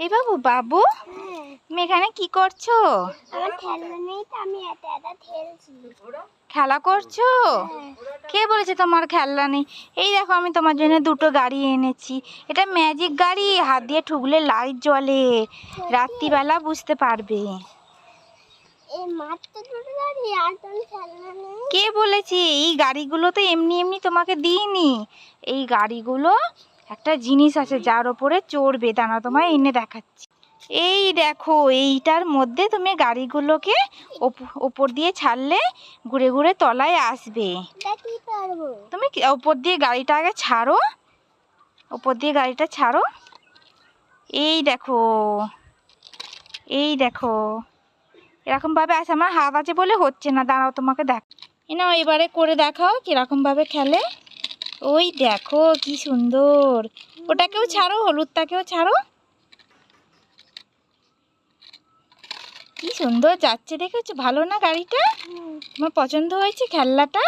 এই বাবু বাবু, তুমি এখানে কি করছো? আমার খেলনা নেই তো, আমি এটা খেলছি। খেলা করছো? কে বলেছে তোমার খেলনা নেই? এই দেখো, আমি তোমার জন্য দুটো গাড়ি এনেছি। এটা ম্যাজিক গাড়ি, হাত দিয়ে ঠুকলে লাইট জ্বলে, রাত্রিবেলা বুঝতে পারবে। এই মাত্র দুটো গাড়ি, আর কোন খেলনা নেই? কে বলেছে? এই গাড়িগুলো তো এমনি এমনি তোমাকে দিইনি। এই গাড়িগুলো একটা জিনিস আছে যার ওপরে চড়বে, দাঁড়া তোমায় এনে দেখাচ্ছি। এই দেখো, এইটার মধ্যে তুমি গাড়িগুলোকে ওপর দিয়ে ছাড়লে ঘুরে ঘুরে তলায় আসবে। কি পারবো? তুমি ওপর দিয়ে গাড়িটা আগে ছাড়ো, ওপর দিয়ে গাড়িটা ছাড়ো। এই দেখো, এই দেখো, এরকম ভাবে আছে। আমার হাত আছে বলে হচ্ছে না, দাঁড়াও তোমাকে দেখ না, এবারে করে দেখাও কিরকম ভাবে খেলে। ওই দেখো কি সুন্দর। ওটাকেও ছাড়ো, হলুদটাকেও ছাড়ো। কি সুন্দর যাচ্ছে, দেখেছো? ভালো না গাড়িটা? তোমার পছন্দ হয়েছে খেলনাটা?